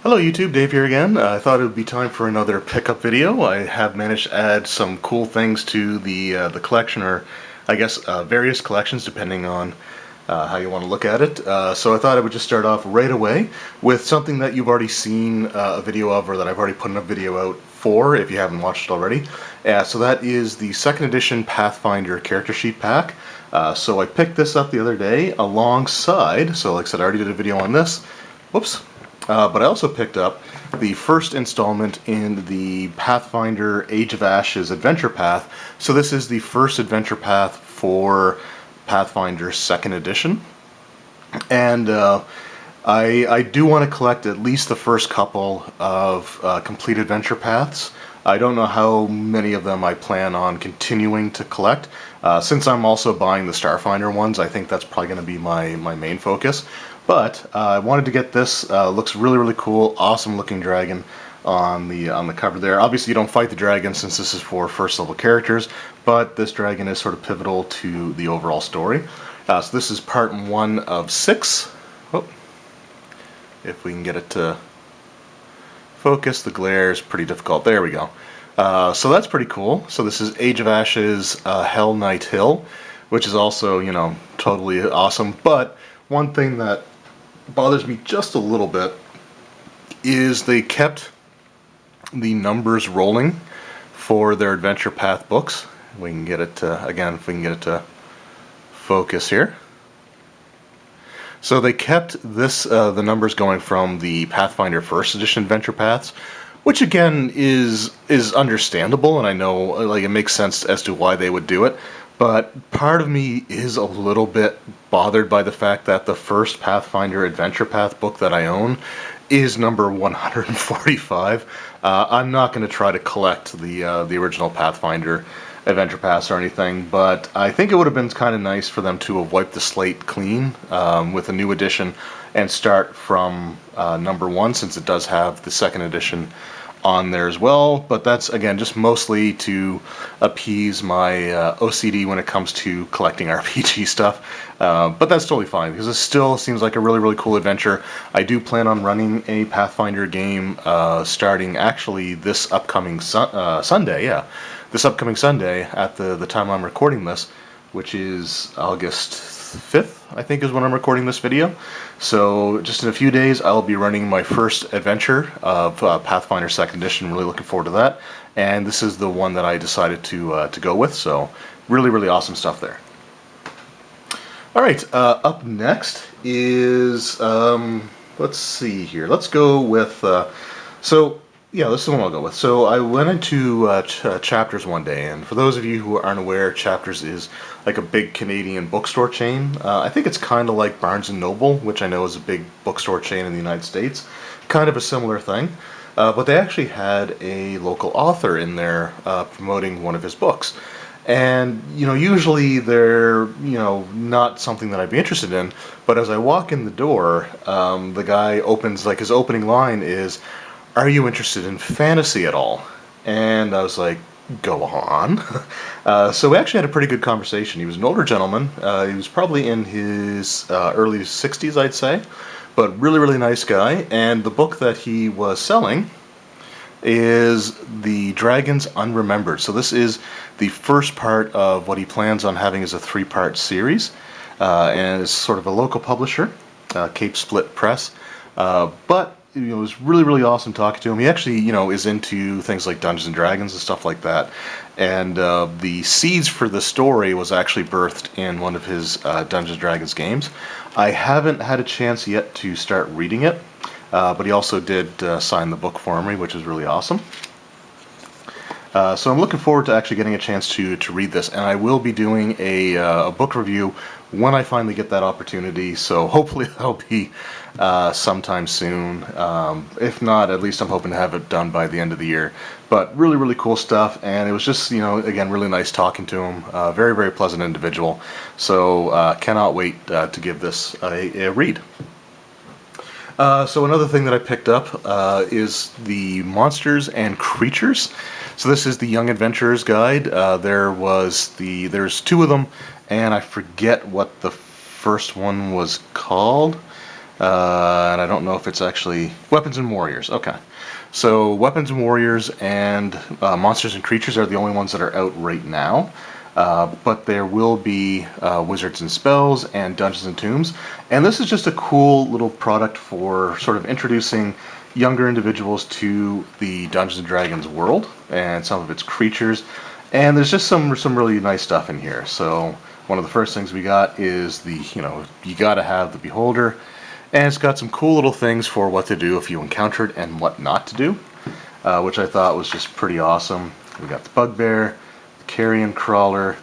Hello YouTube, Dave here again. I thought it would be time for another pickup video. I have managed to add some cool things to the collection, or I guess various collections depending on how you want to look at it. So I thought I would just start off right away with something that you've already seen a video of, or that I've already put a video out for if you haven't watched it already. So that is the 2nd edition Pathfinder character sheet pack. So I picked this up the other day alongside, so like I said, I already did a video on this. Whoops. But I also picked up the first installment in the Pathfinder Age of Ashes adventure path. So this is the first adventure path for Pathfinder 2nd edition. And I do want to collect at least the first couple of complete adventure paths. I don't know how many of them I plan on continuing to collect. Since I'm also buying the Starfinder ones, I think that's probably going to be my main focus. But I wanted to get this. Looks really cool. Awesome looking dragon on the cover there. Obviously you don't fight the dragon since this is for first level characters, but this dragon is sort of pivotal to the overall story. So this is part 1 of 6. Oh, if we can get it to focus, the glare is pretty difficult. There we go. So that's pretty cool. So this is Age of Ashes Hell Knight Hill, which is also, you know, totally awesome. But one thing that bothers me just a little bit is they kept the numbers rolling for their adventure path books. We can get it to, again, if we can get it to focus here. So they kept this the numbers going from the Pathfinder 1st edition adventure paths, which again is understandable, and I know like it makes sense as to why they would do it. But part of me is a little bit bothered by the fact that the first Pathfinder Adventure Path book that I own is number 145. I'm not going to try to collect the original Pathfinder Adventure Paths or anything, but I think it would have been kind of nice for them to have wiped the slate clean with a new edition and start from number 1, since it does have the 2nd edition on there as well. But that's again just mostly to appease my OCD when it comes to collecting RPG stuff, but that's totally fine because it still seems like a really cool adventure. I do plan on running a Pathfinder game starting actually this upcoming Sunday, this upcoming Sunday at the time I'm recording this, which is August 5th, I think is when I'm recording this video. So just in a few days I'll be running my first adventure of Pathfinder 2nd edition. Really looking forward to that, and this is the one that I decided to go with, so really awesome stuff there. Alright, up next is, let's see here, let's go with, so yeah, this is the one I'll go with. So I went into Chapters one day, and for those of you who aren't aware, Chapters is like a big Canadian bookstore chain. I think it's kind of like Barnes & Noble, which I know is a big bookstore chain in the United States. Kind of a similar thing. But they actually had a local author in there promoting one of his books. And, you know, usually they're, you know, not something that I'd be interested in, but as I walk in the door, the guy opens, like his opening line is, "Are you interested in fantasy at all?" And I was like, go on. So we actually had a pretty good conversation. He was an older gentleman. He was probably in his early 60s, I'd say, but really nice guy. And the book that he was selling is The Dragons Unremembered. So this is the first part of what he plans on having as a 3-part series, and it's sort of a local publisher, Cape Split Press, but you know, it was really awesome talking to him. He actually, you know, is into things like Dungeons and Dragons and stuff like that. And the seeds for the story was actually birthed in one of his Dungeons and Dragons games. I haven't had a chance yet to start reading it, but he also did sign the book for me, which is really awesome. So I'm looking forward to actually getting a chance to read this, and I will be doing a book review when I finally get that opportunity, so hopefully that'll be sometime soon. If not, at least I'm hoping to have it done by the end of the year. But really cool stuff, and it was just, you know, again, really nice talking to him. Very pleasant individual, so cannot wait to give this a read. So another thing that I picked up is the Monsters and Creatures. So this is the Young Adventurers Guide. There's 2 of them, and I forget what the first one was called. And I don't know if it's actually Weapons and Warriors. Okay. So Weapons and Warriors and Monsters and Creatures are the only ones that are out right now. But there will be Wizards and Spells and Dungeons and Tombs. And this is just a cool little product for sort of introducing younger individuals to the Dungeons and Dragons world and some of its creatures. And there's just some really nice stuff in here. So one of the first things we got is the, you got to have the Beholder. And it's got some cool little things for what to do if you encounter it and what not to do, which I thought was just pretty awesome. We got the Bugbear, the Carrion Crawler,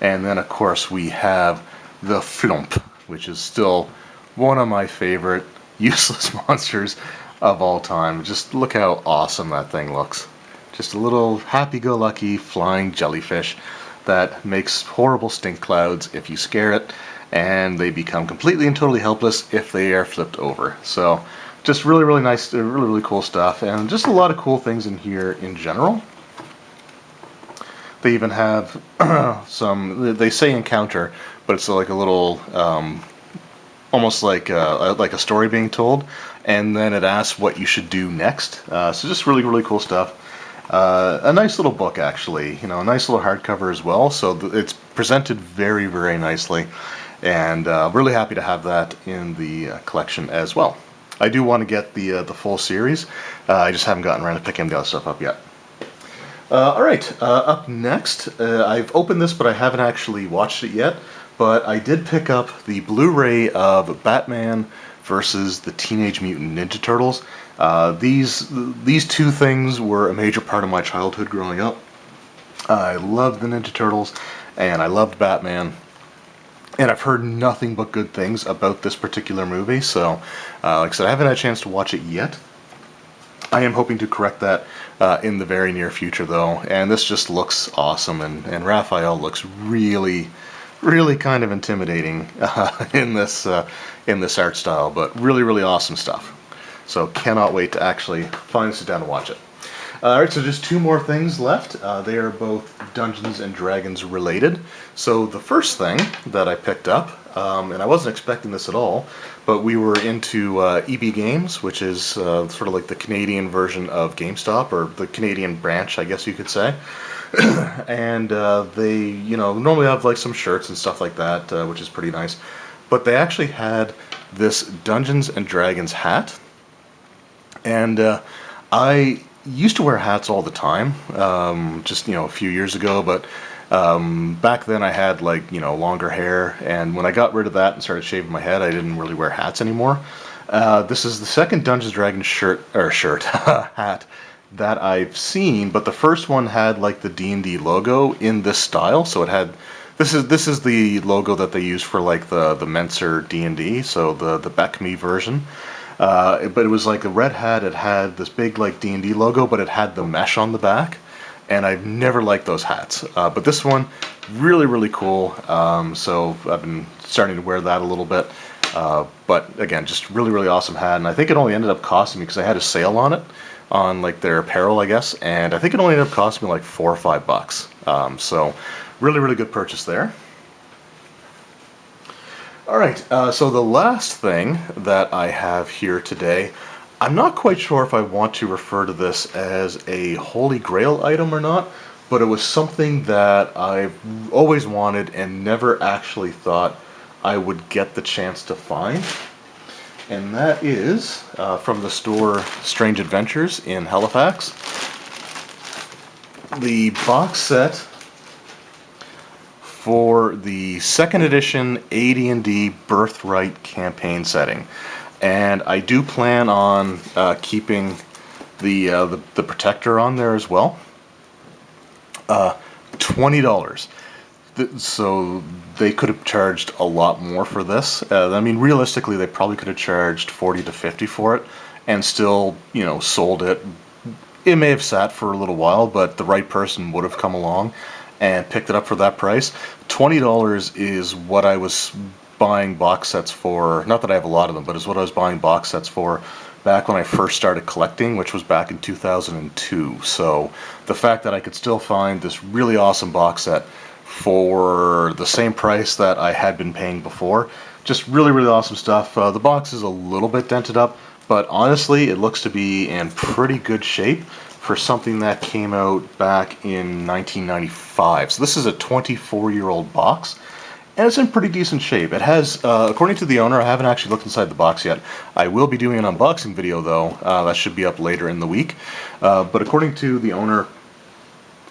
and then of course we have the Flump, which is still one of my favorite useless monsters of all time. Just look how awesome that thing looks. Just a little happy-go-lucky flying jellyfish that makes horrible stink clouds if you scare it, and they become completely and totally helpless if they are flipped over. So just really nice, really cool stuff, and just a lot of cool things in here in general. They even have they say encounter, but it's like a little almost like a story being told, and then it asks what you should do next. So just really cool stuff. A nice little book, actually, a nice little hardcover as well, so it's presented very nicely, and really happy to have that in the collection as well. I do want to get the full series. I just haven't gotten around to picking the other stuff up yet. Alright, up next, I've opened this but I haven't actually watched it yet, but I did pick up the Blu-ray of Batman versus the Teenage Mutant Ninja Turtles. These two things were a major part of my childhood growing up. I loved the Ninja Turtles, and I loved Batman, and I've heard nothing but good things about this particular movie, so like I said, I haven't had a chance to watch it yet. I am hoping to correct that in the very near future, though, and this just looks awesome, and Raphael looks really kind of intimidating in this art style, but really awesome stuff. So cannot wait to actually finally sit down and watch it. Alright, so just two more things left. They are both Dungeons and Dragons related. So the first thing that I picked up, and I wasn't expecting this at all, but we were into EB Games, which is sort of like the Canadian version of GameStop, or the Canadian branch, I guess you could say. And they, normally have like some shirts and stuff like that, which is pretty nice. But they actually had this Dungeons and Dragons hat. And I used to wear hats all the time, just, a few years ago, but back then I had, like, longer hair, and when I got rid of that and started shaving my head, I didn't really wear hats anymore. This is the second Dungeons & Dragons hat that I've seen, but the first one had, like, the D&D logo in this style, so it had... This is the logo that they use for, like, the Menser D&D, so the Beckme version. But it was like a red hat. It had this big like D&D logo, but it had the mesh on the back, and I've never liked those hats. But this one, really cool. So I've been starting to wear that a little bit. But again, just really awesome hat, and I think it only ended up costing me, because I had a sale on it, on like their apparel, I guess, and I think it only ended up costing me like $4 or $5. So really good purchase there. Alright, so the last thing that I have here today, I'm not quite sure if I want to refer to this as a Holy Grail item or not, but it was something that I've always wanted and never actually thought I would get the chance to find. And that is from the store Strange Adventures in Halifax. The box set for the second edition AD&D Birthright campaign setting, and I do plan on keeping the protector on there as well. $20. So they could have charged a lot more for this. I mean, realistically, they probably could have charged $40 to $50 for it, and still, sold it. It may have sat for a little while, but the right person would have come along and picked it up for that price. $20 is what I was buying box sets for, not that I have a lot of them, but is what I was buying box sets for back when I first started collecting, which was back in 2002. So the fact that I could still find this really awesome box set for the same price that I had been paying before just really, really awesome stuff. The box is a little bit dented up, but honestly, it looks to be in pretty good shape for something that came out back in 1995. So this is a 24-year-old box, and it's in pretty decent shape. It has, according to the owner, I haven't actually looked inside the box yet. I will be doing an unboxing video though. That should be up later in the week. But according to the owner,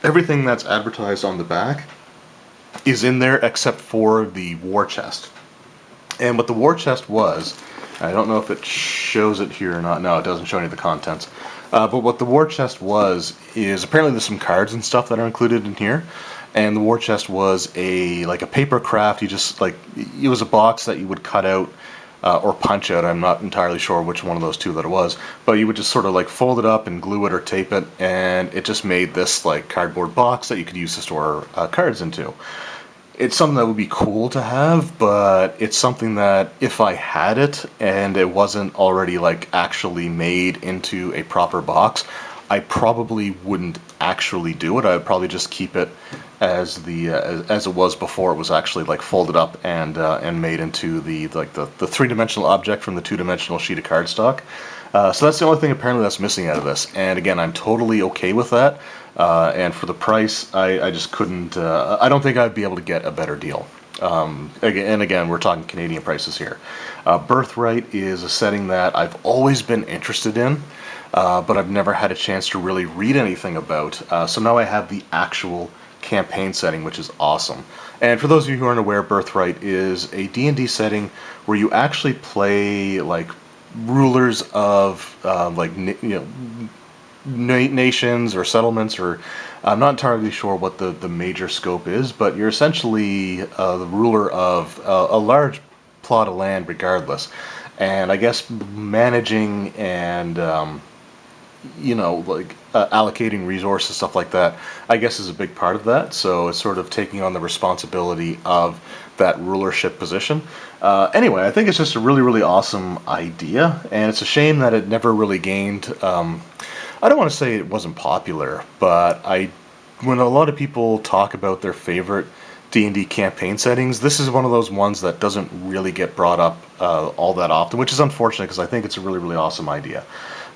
everything that's advertised on the back is in there except for the war chest. And what the war chest was, I don't know if it shows it here or not. No, it doesn't show any of the contents. But what the war chest was is apparently there's some cards and stuff that are included in here. And the war chest was like a paper craft. You just it was a box that you would cut out or punch out. I'm not entirely sure which one of those two that it was. But you would just sort of like fold it up and glue it or tape it, and it just made this like cardboard box that you could use to store cards into. It's something that would be cool to have, but it's something that if I had it and it wasn't already like actually made into a proper box, I probably wouldn't actually do it. I would probably just keep it as as it was before it was actually like folded up and made into the three-dimensional object from the two-dimensional sheet of cardstock. So that's the only thing apparently that's missing out of this. And again, I'm totally okay with that. And for the price, I just couldn't. I don't think I'd be able to get a better deal. Again, we're talking Canadian prices here. Birthright is a setting that I've always been interested in, but I've never had a chance to really read anything about. So now I have the actual campaign setting, which is awesome. And for those of you who aren't aware, Birthright is a D&D setting where you actually play like rulers of nations or settlements, or I'm not entirely sure what the major scope is, but you're essentially the ruler of a large plot of land regardless. And I guess managing and allocating resources, stuff like that, I guess is a big part of that. So it's sort of taking on the responsibility of that rulership position. Anyway, I think it's just a really, really awesome idea, and it's a shame that it never really gained, I don't want to say it wasn't popular, but when a lot of people talk about their favorite D&D campaign settings, this is one of those ones that doesn't really get brought up all that often, which is unfortunate because I think it's a really, really awesome idea.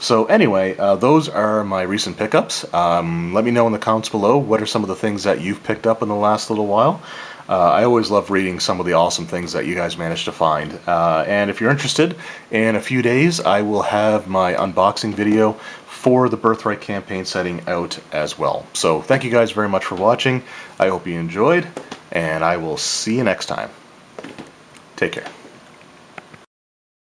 So anyway, those are my recent pickups. Let me know in the comments below what are some of the things that you've picked up in the last little while. I always love reading some of the awesome things that you guys managed to find. And if you're interested, in a few days I will have my unboxing video for the Birthright campaign setting out as well. So thank you guys very much for watching. I hope you enjoyed, and I will see you next time. Take care.